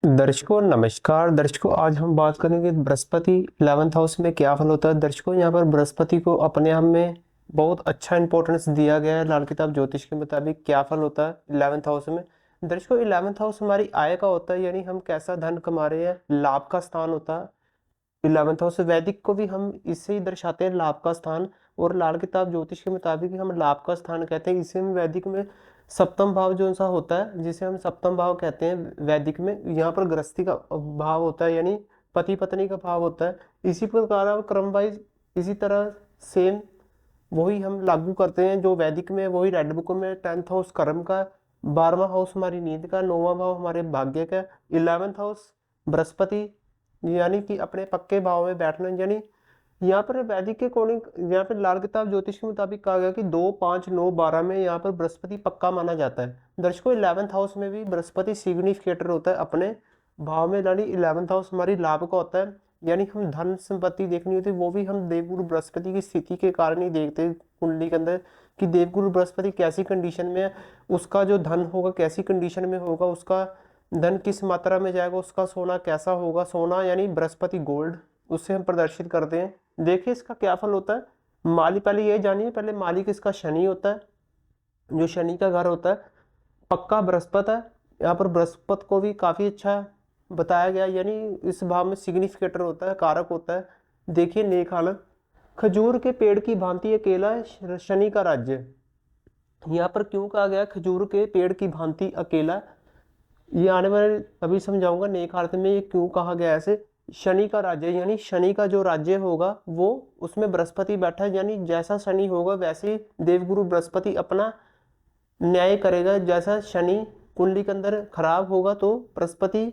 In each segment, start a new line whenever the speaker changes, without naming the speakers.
दर्शकों नमस्कार। दर्शकों आज हम बात करेंगे बृहस्पति 11th हाउस में क्या फल होता है। दर्शकों यहाँ पर बृहस्पति को अपने आप में बहुत अच्छा इंपॉर्टेंस दिया गया है। लाल किताब ज्योतिष के मुताबिक क्या फल होता है 11th हाउस में। दर्शकों 11th हाउस हमारी आय का होता है, यानी हम कैसा धन कमा रहे हैं, लाभ का स्थान होता है 11th हाउस। वैदिक को भी हम इससे ही दर्शाते हैं, लाभ का स्थान। और लाल किताब ज्योतिष के मुताबिक हम लाभ का स्थान कहते हैं। इसे हम वैदिक में सप्तम भाव जो सा होता है, जिसे हम सप्तम भाव कहते हैं वैदिक में, यहाँ पर गृहस्थी का भाव होता है, यानी पति पत्नी का भाव होता है। इसी प्रकार अब क्रम वाइज इसी तरह सेम वही हम लागू करते हैं जो वैदिक में, वही रेड बुक में 10th हाउस कर्म का, 12वां हाउस हमारी नींद का, 9वां भाव हमारे भाग्य का, 11th हाउस बृहस्पति यानी कि अपने पक्के भाव में बैठना। यानी यहाँ पर वैदिक के अकॉर्डिंग, यहाँ पर लाल किताब ज्योतिष के मुताबिक कहा गया कि 2, 5, 9, 12 में यहाँ पर बृहस्पति पक्का माना जाता है। दर्शकों 11th हाउस में भी बृहस्पति सिग्निफिकेटर होता है अपने भाव में, यानी 11th हाउस हमारी लाभ का होता है। यानी हम धन संपत्ति देखनी होती है, वो भी हम देवगुरु बृहस्पति की स्थिति के कारण ही देखते हैं कुंडली के अंदर कि देवगुरु बृहस्पति कैसी कंडीशन में है, उसका जो धन होगा कैसी कंडीशन में होगा, उसका धन किस मात्रा में जाएगा, उसका सोना कैसा होगा। सोना यानी बृहस्पति गोल्ड, उससे हम प्रदर्शित करते हैं। देखिए इसका क्या फल होता है। माली, पहले ये जानिए, पहले मालिक इसका शनि होता है, जो शनि का घर होता है पक्का बृहस्पति है। यहाँ पर बृहस्पति को भी काफी अच्छा बताया गया, यानी इस भाव में सिग्निफिकेटर होता है, कारक होता है। देखिए नेक हालत, खजूर के पेड़ की भांति अकेला है शनि का राज्य। यहाँ पर क्यों कहा गया खजूर के पेड़ की भांति अकेला, ये आने वाले अभी समझाऊंगा नेक हालत में ये क्यों कहा गया ऐसे। शनि का राज्य यानी शनि का जो राज्य होगा वो उसमें बृहस्पति बैठा है, यानी जैसा शनि होगा वैसे ही देवगुरु बृहस्पति अपना न्याय करेगा। जैसा शनि कुंडली के अंदर खराब होगा तो बृहस्पति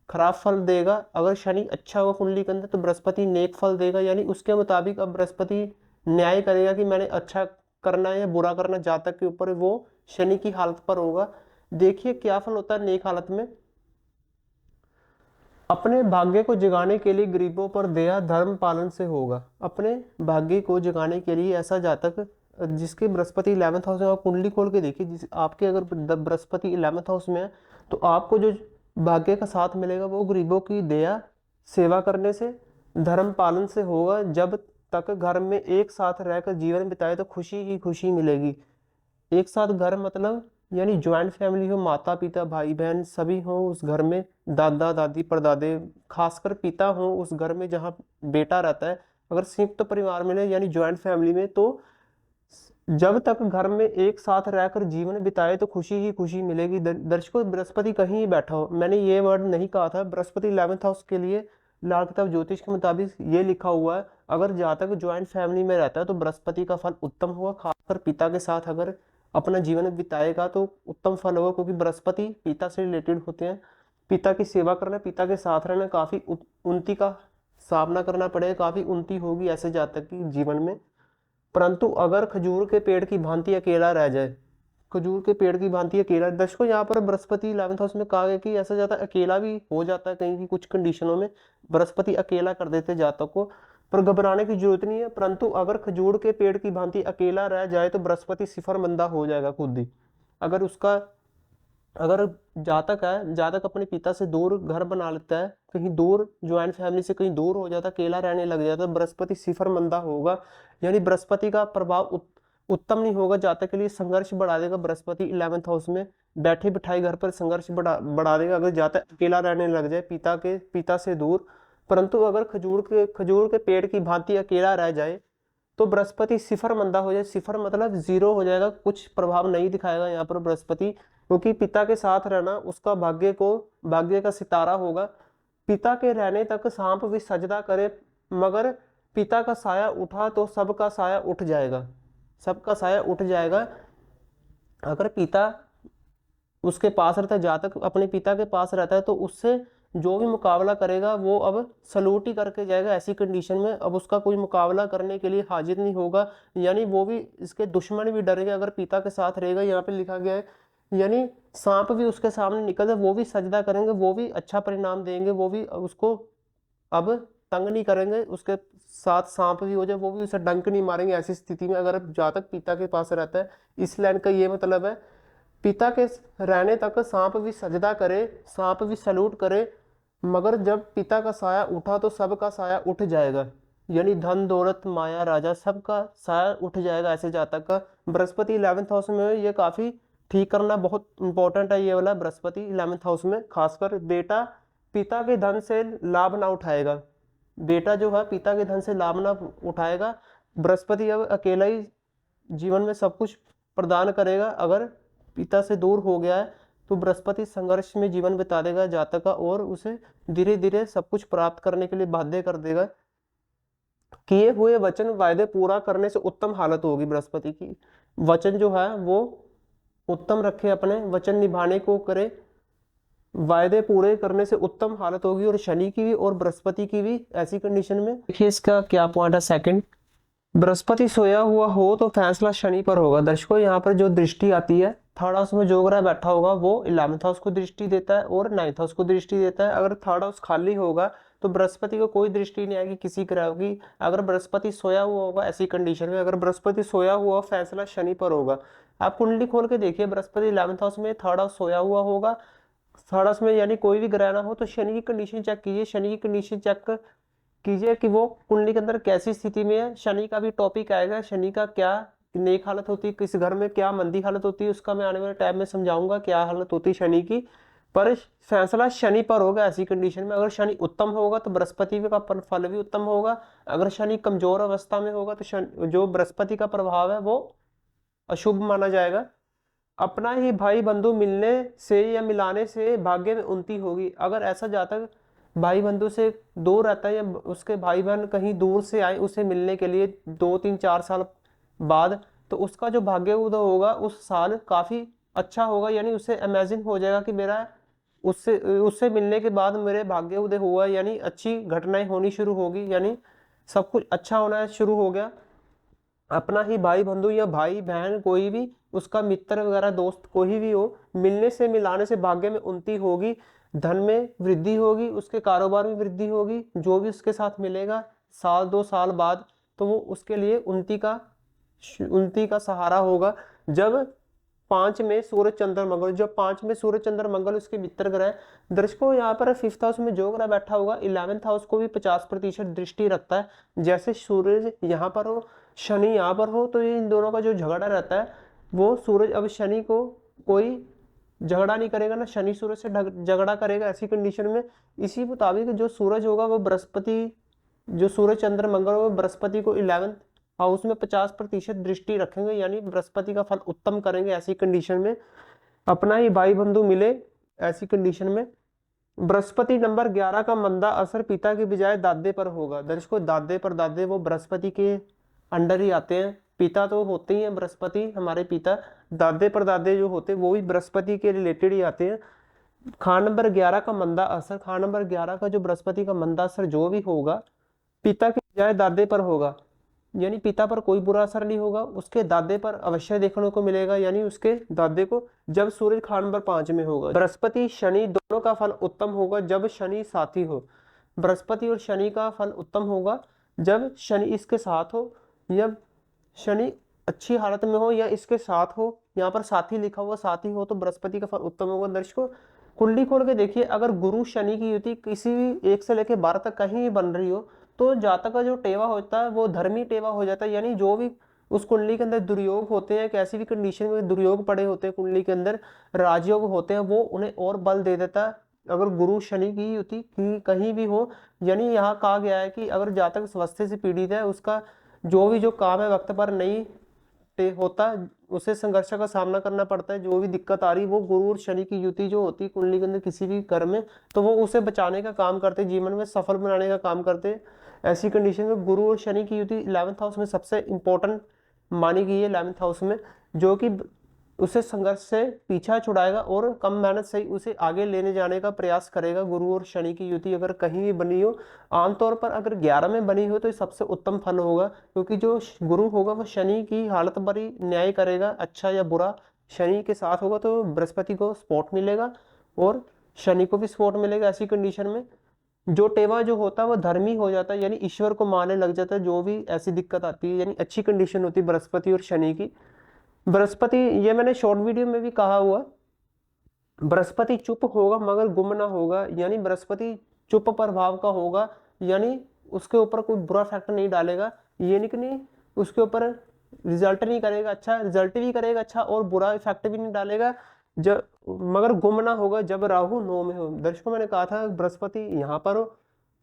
खराब फल देगा, अगर शनि अच्छा होगा कुंडली के अंदर तो बृहस्पति नेक फल देगा। यानी उसके मुताबिक अब बृहस्पति न्याय करेगा कि मैंने अच्छा करना है या बुरा करना, जातक के ऊपर वो शनि की हालत पर होगा। देखिए क्या फल होता है नेक हालत में। अपने भाग्य को जगाने के लिए गरीबों पर दया धर्म पालन से होगा। अपने भाग्य को जगाने के लिए ऐसा जातक जिसके बृहस्पति 11th हाउस में, आप कुंडली खोल के देखिए, जिस आपके अगर बृहस्पति 11th हाउस में है तो आपको जो भाग्य का साथ मिलेगा वो गरीबों की दया सेवा करने से, धर्म पालन से होगा। जब तक घर में एक साथ रहकर जीवन बिताए तो खुशी ही खुशी मिलेगी। एक साथ घर मतलब यानी ज्वाइंट फैमिली हो, माता पिता भाई बहन सभी हो उस घर में, दादा दादी परदादे, खासकर पिता हो उस घर में जहाँ बेटा रहता है। अगर संयुक्त परिवार में यानी ज्वाइंट फैमिली में, तो जब तक घर में एक साथ रहकर जीवन बिताए तो खुशी ही खुशी मिलेगी। दर्शकों बृहस्पति कहीं ही बैठा हो, मैंने ये वर्ड नहीं कहा था, बृहस्पति 11th हाउस के लिए लाल किताब ज्योतिष के मुताबिक ये लिखा हुआ है। अगर जातक ज्वाइंट फैमिली में रहता है तो बृहस्पति का फल उत्तम होगा, खासकर पिता के साथ अगर अपना जीवन बिताएगा तो उत्तम फल होगा, क्योंकि बृहस्पति पिता से रिलेटेड होते हैं। पिता की सेवा करना, पिता के साथ रहना, काफी उन्नति का सामना करना पड़ेगा, काफी उन्नति होगी ऐसे जातक की जीवन में। परंतु अगर खजूर के पेड़ की भांति अकेला रह जाए, खजूर के पेड़ की भांति अकेला, दर्शकों यहाँ पर बृहस्पति 11th हाउस में कहा गया कि ऐसा जाता अकेला भी हो जाता है कहीं की कुछ कंडीशनों में, बृहस्पति अकेला कर देते जातक को, पर घबराने की जरूरत नहीं है। परंतु अगर खजूर के पेड़ की भांति अकेला रह जाए तो बृहस्पति सिफर मंदा हो जाएगा खुद ही। अगर उसका अगर जातक है, जातक अपने पिता से दूर घर बना लेता है, कहीं दूर ज्वाइंट फैमिली से कहीं दूर हो जाता, अकेला रहने लग जाता, बृहस्पति सिफर मंदा होगा, यानी बृहस्पति का प्रभाव उत्तम नहीं होगा, जातक के लिए संघर्ष बढ़ा देगा। बृहस्पति 11th हाउस में बैठे बिठाए घर पर संघर्ष बढ़ा देगा अगर जातक अकेला रहने लग जाए पिता से दूर। परंतु अगर खजूर के पेड़ की भांति अकेला रह जाए तो बृहस्पति सिफर मंदा हो जाए, सिफर मतलब जीरो हो जाएगा, कुछ प्रभाव नहीं दिखाएगा यहाँ पर बृहस्पति, क्योंकि पिता के साथ रहना उसका भाग्य का सितारा होगा। पिता के रहने तक सांप भी सजदा करे, मगर पिता का साया उठा तो सबका साया उठ जाएगा, सबका साया उठ जाएगा। अगर पिता उसके पास रहता है, जातक अपने पिता के पास रहता है तो उससे जो भी मुकाबला करेगा वो अब सलूट ही करके जाएगा। ऐसी कंडीशन में अब उसका कोई मुकाबला करने के लिए हाजिर नहीं होगा, यानी वो भी, इसके दुश्मन भी डरेंगे अगर पिता के साथ रहेगा। यहाँ पे लिखा गया है यानी सांप भी उसके सामने निकल जाए, वो भी सजदा करेंगे, वो भी अच्छा परिणाम देंगे, वो भी उसको अब तंग नहीं करेंगे, उसके साथ सांप भी हो जाए वो भी उसे डंक नहीं मारेंगे। ऐसी स्थिति में अगर जातक पिता के पास रहता है, इस लाइन का ये मतलब है पिता के रहने तक सांप भी सजदा करे, सांप भी सलूट करे, मगर जब पिता का साया उठा तो सबका साया उठ जाएगा। यानी धन दौलत माया राजा सबका साया उठ जाएगा ऐसे जातक का। बृहस्पति 11th हाउस में है, ये काफी ठीक करना बहुत इंपॉर्टेंट है ये वाला बृहस्पति 11th हाउस में। खासकर बेटा पिता के धन से लाभ ना उठाएगा, बेटा जो है पिता के धन से लाभ ना उठाएगा। बृहस्पति अब अकेला ही जीवन में सब कुछ प्रदान करेगा। अगर पिता से दूर हो गया है तो बृहस्पति संघर्ष में जीवन बिता देगा जातक का, और उसे धीरे धीरे सब कुछ प्राप्त करने के लिए बाध्य कर देगा। किए हुए वचन वायदे पूरा करने से उत्तम हालत होगी बृहस्पति की। वचन जो है वो उत्तम रखे, अपने वचन निभाने को करे, वायदे पूरे करने से उत्तम हालत होगी। और शनि की भी और बृहस्पति की भी ऐसी कंडीशन में देखिए इसका क्या पॉइंट है। सेकंड, बृहस्पति सोया हुआ हो तो फैसला शनि पर होगा। दर्शकों यहाँ पर जो दृष्टि आती है, थर्ड हाउस में जो ग्रह बैठा होगा वो 11th हाउस को दृष्टि देता है और 9th हाउस को दृष्टि देता है। अगर थर्ड हाउस खाली होगा तो बृहस्पति को कोई दृष्टि नहीं आएगी किसी ग्रह की। अगर बृहस्पति सोया हुआ होगा ऐसी कंडीशन में, अगर बृहस्पति सोया हुआ फैसला शनि पर होगा। आप कुंडली खोल के देखिए, बृहस्पति 11th हाउस में थर्ड हाउस सोया हुआ होगा, थर्ड हाउस में यानी कोई भी ग्रह ना हो, तो शनि की कंडीशन चेक कीजिए, शनि की कंडीशन चेक कीजिए कि वो कुंडली के अंदर कैसी स्थिति में है। शनि का भी टॉपिक आएगा, शनि का क्या नेक हालत होती है, किस घर में क्या मंदी हालत होती है, उसका मैं आने वाले टाइम में समझाऊंगा क्या हालत होती है शनि की। पर फैसला शनि पर होगा ऐसी कंडीशन में। अगर शनि उत्तम होगा तो बृहस्पति का फल भी उत्तम होगा। अगर शनि कमजोर अवस्था में होगा तो जो बृहस्पति का प्रभाव है वो अशुभ माना जाएगा। अपना ही भाई बंधु मिलने से या मिलाने से भाग्य में उन्नति होगी। अगर ऐसा जातक भाई बंधु से दूर रहता है या उसके भाई बहन कहीं दूर से आए उसे मिलने के लिए 2-3-4 साल बाद, तो उसका जो भाग्य उदय होगा उस साल काफी अच्छा होगा। यानी उसे इमेजिन हो जाएगा कि मेरा उससे मिलने के बाद मेरे भाग्य उदय हुआ, यानी अच्छी घटनाएं होनी शुरू होगी, यानी सब कुछ अच्छा होना शुरू हो गया। अपना ही भाई बंधु या भाई बहन कोई भी उसका मित्र वगैरह दोस्त कोई भी हो, मिलने से मिलाने से भाग्य में उन्नति होगी, धन में वृद्धि होगी, उसके कारोबार में वृद्धि होगी। जो भी उसके साथ मिलेगा 1-2 साल बाद तो वो उसके लिए उन्नति का सहारा होगा। जब 5 में सूर्य चंद्र मंगल, जब 5 में सूर्य चंद्र मंगल उसके मित्र ग्रह। दर्शकों यहाँ पर 5th हाउस में जो ग्रह बैठा होगा 11th हाउस को भी 50% दृष्टि रखता है। जैसे सूर्य यहाँ पर हो, शनि यहाँ पर हो, तो ये इन दोनों का जो झगड़ा रहता है वो सूरज अब शनि को कोई झगड़ा नहीं करेगा ना, शनि सूरज से झगड़ा करेगा ऐसी कंडीशन में। इसी मुताबिक जो सूरज होगा वो बृहस्पति, जो सूर्य चंद्र मंगल होगा बृहस्पति को 11th हाउस में 50% दृष्टि रखेंगे, यानी बृहस्पति का फल उत्तम करेंगे ऐसी कंडीशन में। अपना ही भाई बंधु मिले ऐसी कंडीशन में। बृहस्पति नंबर 11 का मंदा असर पिता के बजाय दादे पर होगा। दर्शकों दादे पर दादे वो बृहस्पति के अंडर ही आते हैं, पिता तो होते ही हैं बृहस्पति हमारे पिता, दादे पर दादे जो होते हैं वो भी बृहस्पति के रिलेटेड ही आते हैं। खान नंबर 11 का मंदा असर, खान नंबर 11 का जो बृहस्पति का मंदा असर जो भी होगा पिता के बजाय दादे पर होगा, यानी पिता पर कोई बुरा असर नहीं होगा, उसके दादे पर अवश्य देखने को मिलेगा, यानी उसके दादे को। जब सूर्य खान नंबर 5 में होगा, बृहस्पति शनि दोनों का फल उत्तम होगा जब शनि साथी हो। बृहस्पति और शनि का फल उत्तम होगा जब शनि इसके साथ हो, जब शनि अच्छी हालत में हो या इसके साथ हो। यहाँ पर साथी लिखा हुआ साथी हो तो बृहस्पति का फल उत्तम होगा। दर्शकों कुंडली खोल के देखिए, अगर गुरु शनि की युति किसी भी 1 से लेकर 12 तक कहीं भी बन रही हो तो जातक का जो टेवा होता है वो धर्मी टेवा हो जाता है। यानी जो भी उस कुंडली के अंदर दुर्योग होते हैं, कैसी भी कंडीशन में दुर्योग पड़े होते हैं कुंडली के अंदर, राजयोग होते हैं, वो उन्हें और बल दे देता है। अगर गुरु शनि की युति कहीं भी हो, यानी यहाँ कहा गया है कि अगर जातक स्वास्थ्य से पीड़ित है, उसका जो भी जो काम है वक्त पर नहीं होता, उसे संघर्ष का सामना करना पड़ता है, जो भी दिक्कत आ रही वो गुरु और शनि की युति जो होती है कुंडली के अंदर किसी भी कर्म में, तो वो उसे बचाने का काम करते, जीवन में सफल बनाने का काम करते। ऐसी कंडीशन में गुरु और शनि की युति 11th हाउस में सबसे इंपॉर्टेंट मानी गई है 11th हाउस में, जो कि उसे संघर्ष से पीछा छुड़ाएगा और कम मेहनत से उसे आगे लेने जाने का प्रयास करेगा। गुरु और शनि की युति अगर कहीं भी बनी हो, आमतौर पर अगर 11 में बनी हो तो सबसे उत्तम फल होगा, क्योंकि जो गुरु होगा वो शनि की हालत पर ही न्याय करेगा, अच्छा या बुरा। शनि के साथ होगा तो बृहस्पति को सपोर्ट मिलेगा और शनि को भी सपोर्ट मिलेगा। ऐसी कंडीशन में जो टेवा जो होता है वो धर्मी हो जाता है, यानी ईश्वर को मानने लग जाता है। जो भी ऐसी दिक्कत आती है, यानी अच्छी कंडीशन होती है बृहस्पति और शनि की। बृहस्पति, ये मैंने शॉर्ट वीडियो में भी कहा हुआ, बृहस्पति चुप होगा मगर गुम ना होगा, यानी बृहस्पति चुप प्रभाव का होगा, यानी उसके ऊपर कोई बुरा फैक्टर नहीं डालेगा, ये नहीं कि नहीं उसके ऊपर रिजल्ट नहीं करेगा अच्छा, रिजल्ट भी करेगा अच्छा और बुरा इफेक्ट भी नहीं डालेगा, जब मगर गुम ना होगा जब राहु 9 में हो। दर्शकों मैंने कहा था बृहस्पति यहाँ पर हो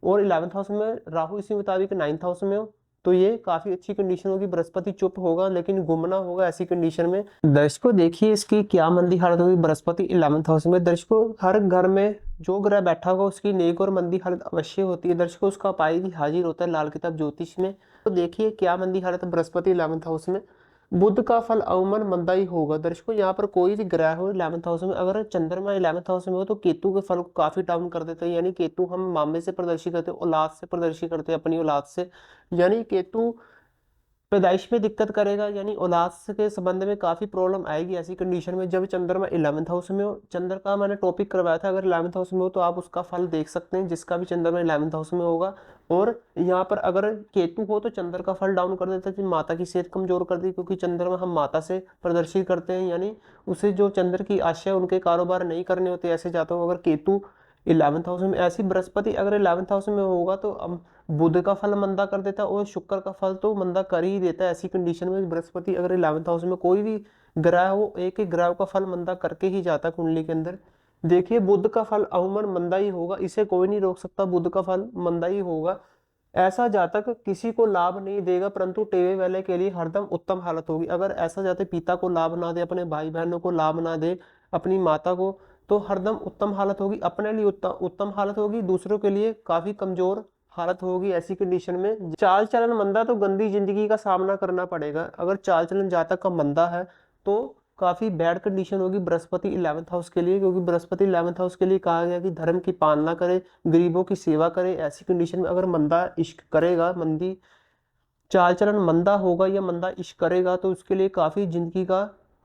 और 11th हाउस में राहु इसी मुताबिक 9th हाउस में हो, तो ये काफी अच्छी कंडीशन होगी, बृहस्पति चुप होगा लेकिन गुमना होगा ऐसी कंडीशन में। दर्शकों देखिए इसकी क्या मंदी हालत होगी, बृहस्पति 11th हाउस में। दर्शकों हर घर में जो ग्रह बैठा होगा उसकी नेक और मंदी हालत अवश्य होती है। दर्शकों उसका उपाय भी हाजिर होता है लाल किताब ज्योतिष में। तो देखिए क्या मंदी हालत है बृहस्पति 11th हाउस में। बुध का फल अवमन मंदा ही होगा। दर्शकों यहाँ पर कोई भी ग्रह हो 11th हाउस में, अगर चंद्रमा 11th हाउस में हो तो केतु के फल को काफी डाउन कर देता है, यानी केतु हम मामले से प्रदर्शित करते हैं, औलाद से प्रदर्शित करते हैं, अपनी औलाद से, यानी केतु पैदाइश में दिक्कत करेगा, यानी औलाद के संबंध में काफी प्रॉब्लम आएगी ऐसी कंडीशन में जब चंद्रमा 11th हाउस में हो। चंद्र का मैंने टॉपिक करवाया था, अगर 11th हाउस में हो तो आप उसका फल देख सकते हैं जिसका भी चंद्रमा 11th हाउस में होगा। और यहाँ पर अगर केतु हो तो चंद्र का फल डाउन कर देता है, माता की सेहत कमजोर कर दी, क्योंकि चंद्रमा हम माता से प्रदर्शित करते हैं, यानी उसे जो चंद्र की आशा है उनके कारोबार नहीं करने होते ऐसे जाता हो। अगर केतु 11th हाउस में, ऐसी बृहस्पति अगर 11th हाउस में होगा तो अब बुध का फल मंदा कर देता है और शुक्र का फल तो मंदा कर ही देता है ऐसी कंडीशन में। बृहस्पति अगर 11th हाउस में कोई भी ग्रह हो, एक एक ग्रह का फल मंदा करके ही जाता है कुंडली के अंदर। देखिए बुध का फल अमूमन मंदा ही होगा, इसे कोई नहीं रोक सकता, बुध का फल मंदा ही होगा। ऐसा जातक किसी को लाभ नहीं देगा परंतु टेवे वाले के लिए हरदम उत्तम हालत होगी। अगर ऐसा जातक पिता को लाभ ना दे, अपने भाई बहनों को लाभ ना दे, अपनी माता को, तो हरदम उत्तम हालत होगी, अपने लिए उत्तम हालत होगी, दूसरों के लिए काफी कमजोर हालत होगी ऐसी कंडीशन में। चाल चलन मंदा तो गंदी जिंदगी का सामना करना पड़ेगा। अगर चाल चलन जातक का मंदा है तो काफी बैड कंडीशन होगी बृहस्पति 11th हाउस के लिए, क्योंकि बृहस्पति 11th हाउस के लिए कहा गया कि धर्म की पालना करे, गरीबों की सेवा करे। ऐसी कंडीशन में अगर मंदा इश्क करेगा, मंदी चाल चलन मंदा होगा या मंदा इश्क करेगा तो उसके लिए काफी जिंदगी का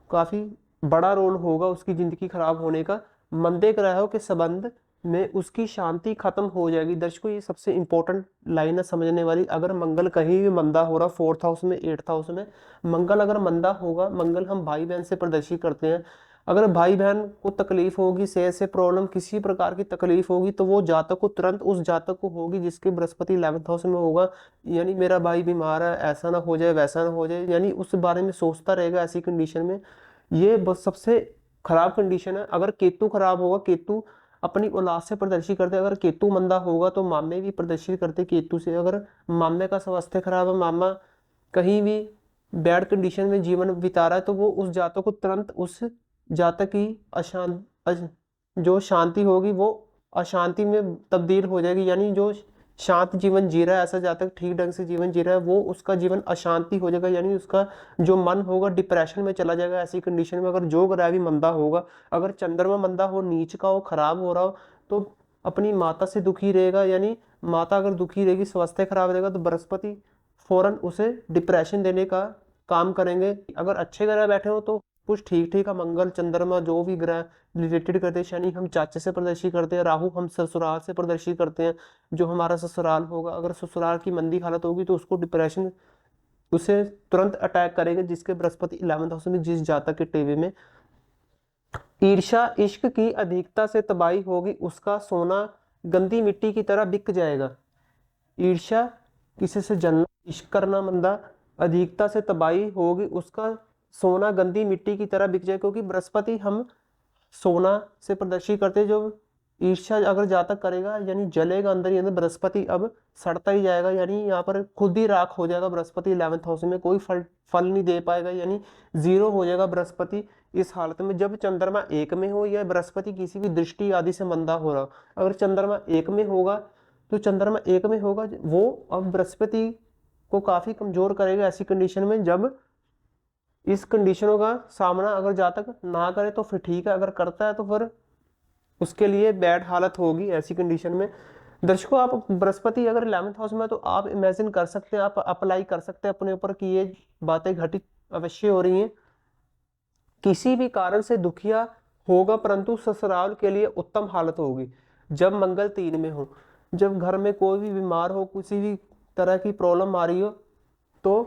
काफी बड़ा रोल होगा उसकी जिंदगी खराब होने का। मंदे ग्रहों के संबंध में उसकी शांति खत्म हो जाएगी। दर्शकों ये सबसे इंपॉर्टेंट लाइन है समझने वाली। अगर मंगल कहीं भी मंदा हो रहा, 4th हाउस में, 8th हाउस में मंगल अगर मंदा होगा, मंगल हम भाई बहन से प्रदर्शित करते हैं, अगर भाई बहन को तकलीफ होगी, सेहत से प्रॉब्लम, किसी प्रकार की तकलीफ होगी तो वो जातक को तुरंत उस जातक को होगी जिसके बृहस्पति 11th हाउस में होगा, यानी मेरा भाई बीमार है, ऐसा ना हो जाए वैसा ना हो जाए, यानी उस बारे में सोचता रहेगा ऐसी कंडीशन में। ये बस सबसे खराब कंडीशन है। अगर केतु खराब होगा, केतु अपनी औलाद से प्रदर्शित करते, अगर केतु मंदा होगा तो मामे भी प्रदर्शित करते केतु से। अगर मामे का स्वास्थ्य खराब है, मामा कहीं भी बैड कंडीशन में जीवन बिता रहा है तो वो उस जातक को तुरंत उस जातक की जो शांति होगी वो अशांति में तब्दील हो जाएगी, यानी जो शांत जीवन जी रहा है ऐसा जातक ठीक ढंग से जीवन जी रहा है वो उसका जीवन अशांति हो जाएगा, यानी उसका जो मन होगा डिप्रेशन में चला जाएगा ऐसी कंडीशन में। अगर जो ग्रह भी मंदा होगा, अगर चंद्रमा मंदा हो, नीच का हो, खराब हो रहा हो तो अपनी माता से दुखी रहेगा, यानी माता अगर दुखी रहेगी, स्वास्थ्य खराब रहेगा तो बृहस्पति फौरन उसे डिप्रेशन देने का काम करेंगे। अगर अच्छे ग्रह बैठे हो तो कुछ ठीक ठीक है, मंगल चंद्रमा जो भी ग्रह रिलेटेड करते हैं, शनि हम चाचे से प्रदर्शित करते हैं, राहु हम ससुराल से प्रदर्शित करते हैं, जो हमारा ससुराल होगा, अगर ससुराल की मंदी हालत होगी तो उसको डिप्रेशन उसे तुरंत अटैक करेंगे जिसके बृहस्पति 11th हाउस में, जिस जातक के टेवे में। ईर्ष्या इश्क की अधिकता से तबाही होगी, उसका सोना गंदी मिट्टी की तरह बिक जाएगा। ईर्ष्या किसी से जलना, इश्क करना मंदा, अधिकता से तबाही होगी, उसका सोना गंदी मिट्टी की तरह बिक जाए, क्योंकि बृहस्पति हम सोना से प्रदर्शित करते हैं। जो ईर्ष्या अगर जातक करेगा यानी जलेगा अंदर ही अंदर, बृहस्पति अब सड़ता ही जाएगा, यानी यहाँ पर खुद ही राख हो जाएगा बृहस्पति 11th हाउस में, कोई फल नहीं दे पाएगा, यानी जीरो हो जाएगा बृहस्पति इस हालत में। जब चंद्रमा 1 में हो या बृहस्पति किसी भी दृष्टि आदि से मंदा हो रहा हो, अगर चंद्रमा 1 में होगा तो चंद्रमा 1 में होगा वो अब बृहस्पति को काफी कमजोर करेगा ऐसी कंडीशन में। जब इस कंडीशनों का सामना अगर जातक ना करे तो फिर ठीक है, अगर करता है तो फिर उसके लिए बैड हालत होगी ऐसी कंडीशन में। दर्शकों आप बृहस्पति अगर 11th हाउस में है तो आप इमेजिन कर सकते हैं, आप अप्लाई कर सकते हैं अपने ऊपर कि ये बातें घटित अवश्य हो रही हैं। किसी भी कारण से दुखिया होगा परंतु ससुराल के लिए उत्तम हालत होगी जब मंगल 3 में हो। जब घर में कोई भी बीमार हो, किसी भी तरह की प्रॉब्लम आ रही हो तो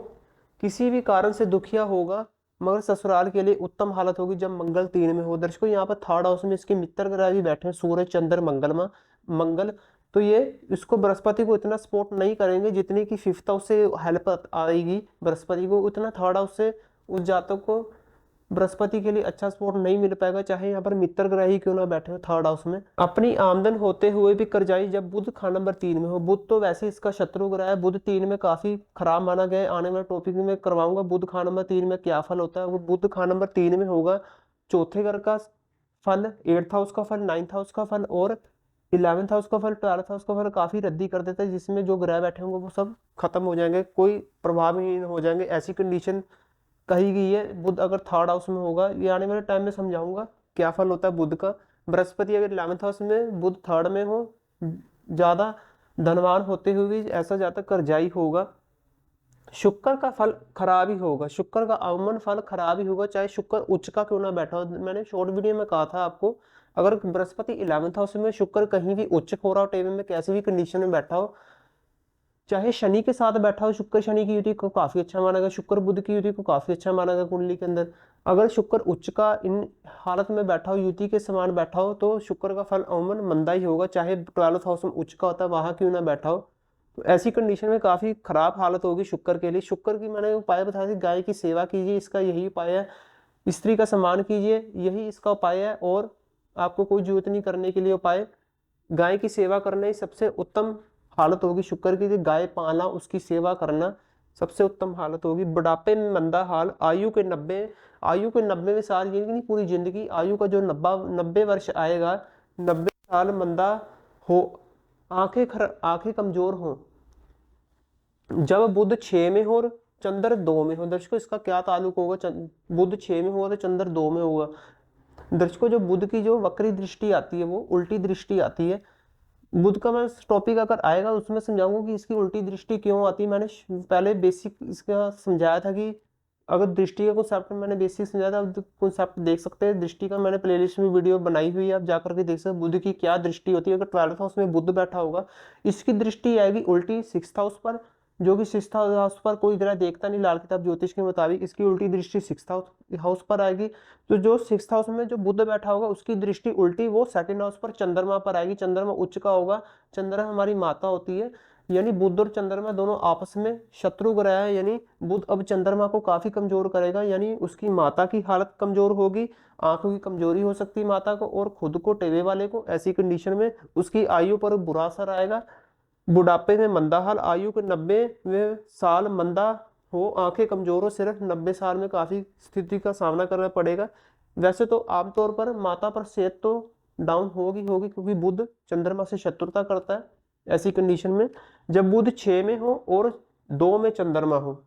किसी भी कारण से दुखिया होगा मगर ससुराल के लिए उत्तम हालत होगी जब मंगल 3 में हो। दर्शकों यहाँ पर थर्ड हाउस में इसके मित्र ग्रह भी बैठे हैं, सूर्य चंद्र मंगल। तो ये इसको बृहस्पति को इतना सपोर्ट नहीं करेंगे जितनी कि फिफ्थ हाउस से हेल्प आएगी बृहस्पति को, उतना थर्ड हाउस से उस जातक को बृहस्पति के लिए अच्छा सपोर्ट नहीं मिल पाएगा, चाहे यहाँ पर मित्र ग्रह ही क्यों ना बैठे हो थर्ड हाउस में। अपनी आमदन होते हुए भी कर्जाई जब बुध खाना नंबर 3 में हो। बुध तो वैसे इसका शत्रु ग्रह है, बुध 3 में काफी खराब माना गया है। आने वाले टॉपिक में करवाऊंगा बुध खाना नंबर 3 में क्या फल होता है। वो बुध खाना नंबर 3 में होगा, चौथे घर का फल, 8th हाउस का फल, 9th हाउस का फल और 11th हाउस का फल, 12th हाउस का फल काफी रद्दी कर देता है, जिसमें जो ग्रह बैठे होंगे वो सब खत्म हो जाएंगे, कोई प्रभावहीन हो जाएंगे, ऐसी कंडीशन कही गई है। बुध अगर थर्ड हाउस में होगा, ये आने वाले टाइम में समझाऊंगा क्या फल होता है बुध का। बृहस्पति अगर 11th हाउस में, बुध थर्ड में हो, ज्यादा धनवान होते हुए भी ऐसा जातक कर्जाई होगा। शुक्र का फल खराब ही होगा, शुक्र का अवमन फल खराब ही होगा, चाहे शुक्र उच्च का क्यों ना बैठा हो। मैंने शॉर्ट वीडियो में कहा था आपको, अगर बृहस्पति 11th हाउस में, शुक्र कहीं भी उच्च हो रहा हो, टेबल में कैसे भी कंडीशन में बैठा हो, चाहे शनि के साथ बैठा हो, शुक्र शनि की युति को काफी अच्छा माना गया, शुक्र बुध की युति को काफी अच्छा माना गया कुंडली के अंदर। अगर शुक्र उच्च का इन हालत में बैठा हो, युति के समान बैठा हो, तो शुक्र का फल अमूमन मंदा ही होगा, चाहे 12th हाउस में उच्च का होता है वहां क्यों ना बैठा हो। तो ऐसी कंडीशन में काफी खराब हालत होगी शुक्र के लिए। शुक्र की मैंने उपाय बताया था, गाय की सेवा कीजिए, इसका यही उपाय है। स्त्री का सम्मान कीजिए, यही इसका उपाय है, और आपको कोई जरूरत नहीं करने के लिए उपाय। गाय की सेवा करना ही सबसे उत्तम हालत होगी शुक्र की, गाय पालना, उसकी सेवा करना सबसे उत्तम हालत होगी। बुढ़ापे में मंदा हाल, आयु के 90वें साल, ये नहीं पूरी जिंदगी, आयु का जो 90 वर्ष आएगा, 90 साल मंदा हो, आंखें कमजोर हो। जब बुध 6 में हो और चंद्र 2 में हो। दर्शकों इसका क्या ताल्लुक होगा, बुध 6 में होगा तो चंद्र 2 में होगा। दर्शकों जो बुध की जो वक्री दृष्टि आती है, वो उल्टी दृष्टि आती है। बुध का मैं टॉपिक अगर आएगा उसमें समझाऊंगा कि इसकी उल्टी दृष्टि क्यों आती है। मैंने पहले बेसिक इसका समझाया था कि अगर दृष्टि का कॉन्सेप्ट मैंने बेसिक समझाया था, अब कॉन्सेप्ट देख सकते हैं दृष्टि का, मैंने प्लेलिस्ट में वीडियो बनाई हुई है, आप जाकर के देख सकते हैं बुध की क्या दृष्टि होती है। अगर 12th हाउस में बुध बैठा होगा, इसकी दृष्टि आएगी उल्टी 6th हाउस पर, जो कि 6th हाउस पर कोई ग्रह देखता नहीं लाल किताब ज्योतिष के मुताबिक, इसकी उल्टी दृष्टि 6th हाउस पर आएगी। तो जो 6th हाउस में जो बुध बैठा होगा उसकी दृष्टि उल्टी वो 2nd हाउस पर चंद्रमा पर आएगी। चंद्रमा उच्च का होगा, चंद्रमा हमारी माता होती है, यानी बुध और चंद्रमा दोनों आपस में शत्रु ग्रह है, यानी बुध अब चंद्रमा को काफी कमजोर करेगा, यानी उसकी माता की हालत कमजोर होगी, आंखों की कमजोरी हो सकती है माता को और खुद को टेवे वाले को। ऐसी कंडीशन में उसकी आयु पर बुरा असर आएगा। बुढ़ापे में मंदा हाल, आयु के 90वें साल मंदा हो, आंखें कमजोर हो, सिर्फ 90 साल में काफी स्थिति का सामना करना पड़ेगा। वैसे तो आमतौर पर माता पर सेहत तो डाउन होगी क्योंकि बुध चंद्रमा से शत्रुता करता है। ऐसी कंडीशन में जब बुध 6 में हो और 2 में चंद्रमा हो,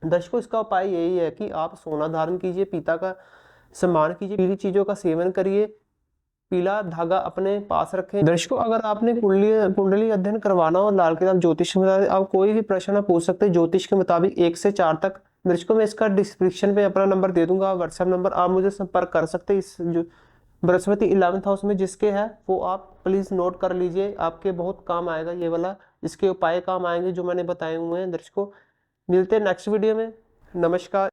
दर्शकों इसका उपाय यही है कि आप सोना धारण कीजिए, पिता का सम्मान कीजिए, पीली चीजों का सेवन करिए, पीला धागा अपने पास रखें। दर्शकों अगर आपने कुंडली अध्ययन करवाना हो लाल किताब ज्योतिष के मुताबिक, आप कोई भी प्रश्न पूछ सकते हैं ज्योतिष के मुताबिक 1 से 4 तक। दर्शकों मैं इसका डिस्क्रिप्शन पे अपना नंबर दे दूंगा, व्हाट्सएप नंबर, आप मुझे संपर्क कर सकते हैं। इस जो बृहस्पति 11th हाउस में जिसके है वो आप प्लीज नोट कर लीजिए, आपके बहुत काम आएगा ये वाला, इसके उपाय काम आएंगे जो मैंने बताए हुए हैं। दर्शकों मिलते हैं नेक्स्ट वीडियो में, नमस्कार।